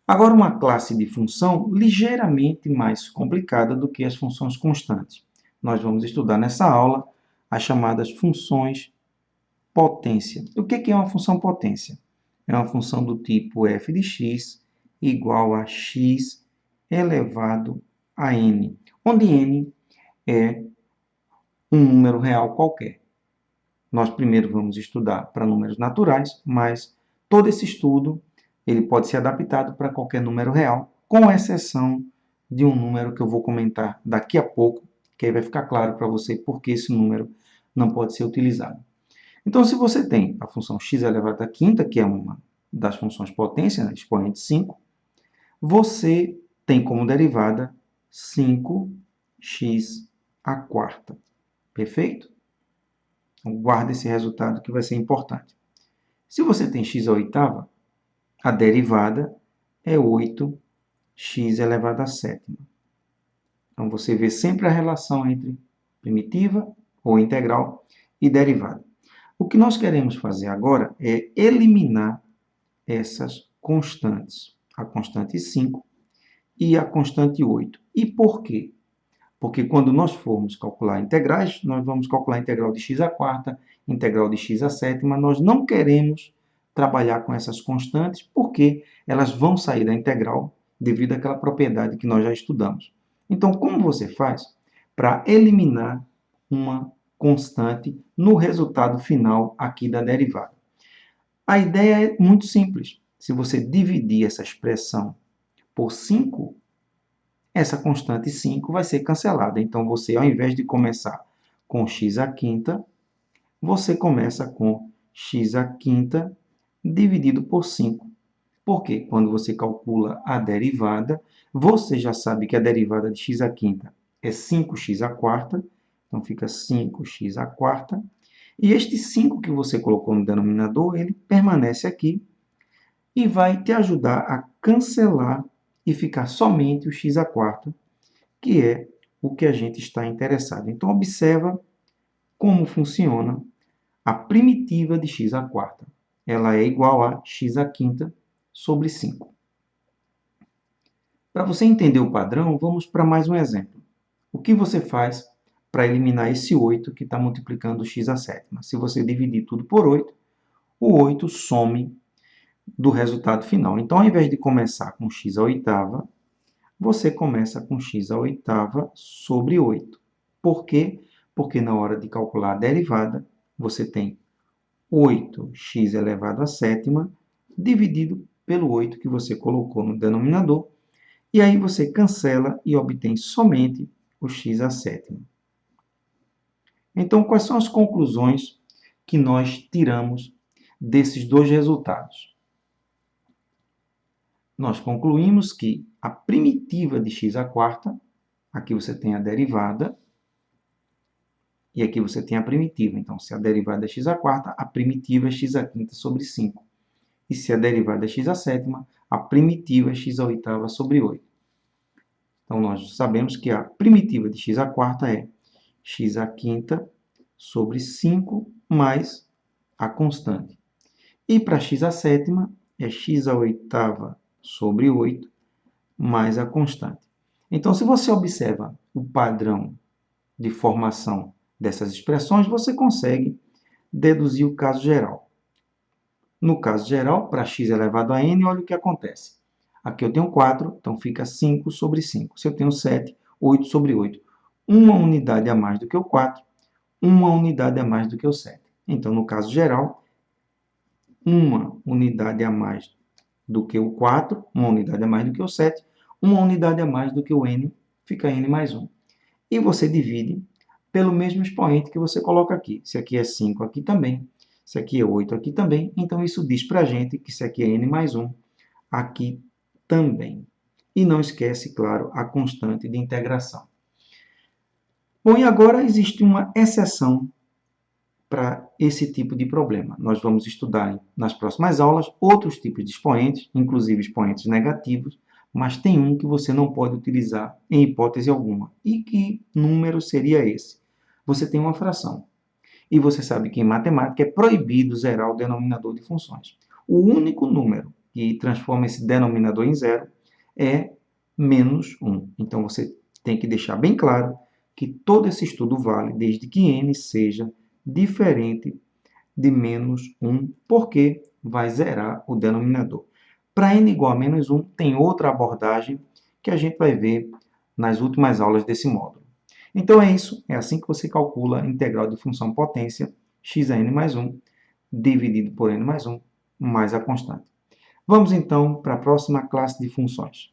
Agora, uma classe de função ligeiramente mais complicada do que as funções constantes. Nós vamos estudar nessa aula as chamadas funções potência. O que é uma função potência? É uma função do tipo f de x igual a x elevado a n, onde n é um número real qualquer. Nós primeiro vamos estudar para números naturais, mas todo esse estudo ele pode ser adaptado para qualquer número real, com exceção de um número que eu vou comentar daqui a pouco, que aí vai ficar claro para você por que esse número não pode ser utilizado. Então, se você tem a função x elevado à quinta, que é uma das funções potência, né, expoente 5, você tem como derivada 5x à quarta. Perfeito? Então, guarda esse resultado que vai ser importante. Se você tem x à oitava, a derivada é 8x elevado à sétima. Então, você vê sempre a relação entre primitiva ou integral e derivada. O que nós queremos fazer agora é eliminar essas constantes, a constante 5 e a constante 8. E por quê? Porque quando nós formos calcular integrais, nós vamos calcular a integral de x à quarta, integral de x à sétima. Nós não queremos trabalhar com essas constantes, porque elas vão sair da integral devido àquela propriedade que nós já estudamos. Então, como você faz para eliminar uma constante no resultado final aqui da derivada? A ideia é muito simples. Se você dividir essa expressão por 5, essa constante 5 vai ser cancelada. Então, você, ao invés de começar com x à quinta, você começa com x à quinta dividido por 5. Porque quando você calcula a derivada, você já sabe que a derivada de x à quinta é 5x à quarta. Então, fica 5x à quarta. E este 5 que você colocou no denominador, ele permanece aqui e vai te ajudar a cancelar e ficar somente o x à quarta, que é o que a gente está interessado. Então, observa como funciona a primitiva de x à quarta. Ela é igual a x à quinta sobre 5. Para você entender o padrão, vamos para mais um exemplo. O que você faz para eliminar esse 8 que está multiplicando x à sétima? Se você dividir tudo por 8, o 8 some do resultado final. Então, ao invés de começar com x à oitava, você começa com x à oitava sobre 8. Por quê? Porque na hora de calcular a derivada, você tem 8x elevado à sétima dividido pelo 8 que você colocou no denominador, e aí você cancela e obtém somente o x à sétima. Então, quais são as conclusões que nós tiramos desses dois resultados? Nós concluímos que a primitiva de x à quarta, aqui você tem a derivada, e aqui você tem a primitiva. Então, se a derivada é x à quarta, a primitiva é x à quinta sobre 5. E se a derivada é x à sétima, a primitiva é x à oitava sobre 8. Então, nós sabemos que a primitiva de x à quarta é x à quinta sobre 5 mais a constante. E para x à sétima, é x à oitava sobre 8 mais a constante. Então, se você observa o padrão de formação dessas expressões, você consegue deduzir o caso geral. No caso geral, para x elevado a n, olha o que acontece. Aqui eu tenho 4, então fica 5 sobre 5. Se eu tenho 7, 8 sobre 8. Uma unidade a mais do que o 4, uma unidade a mais do que o 7. Então, no caso geral, uma unidade a mais do que o 4, uma unidade a mais do que o 7, uma unidade a mais do que o n, fica n mais 1. E você divide pelo mesmo expoente que você coloca aqui. Se aqui é 5, aqui também. Se aqui é 8, aqui também. Então, isso diz para a gente que se aqui é n mais 1, aqui também. E não esquece, claro, a constante de integração. Bom, e agora existe uma exceção para esse tipo de problema. Nós vamos estudar nas próximas aulas outros tipos de expoentes, inclusive expoentes negativos, mas tem um que você não pode utilizar em hipótese alguma. E que número seria esse? Você tem uma fração. E você sabe que em matemática é proibido zerar o denominador de funções. O único número que transforma esse denominador em zero, é menos 1. Então, você tem que deixar bem claro que todo esse estudo vale desde que n seja diferente de menos 1, porque vai zerar o denominador. Para n igual a menos 1, tem outra abordagem que a gente vai ver nas últimas aulas desse módulo. Então é isso, é assim que você calcula a integral de função potência x a n mais 1, dividido por n mais 1, mais a constante. Vamos então para a próxima classe de funções.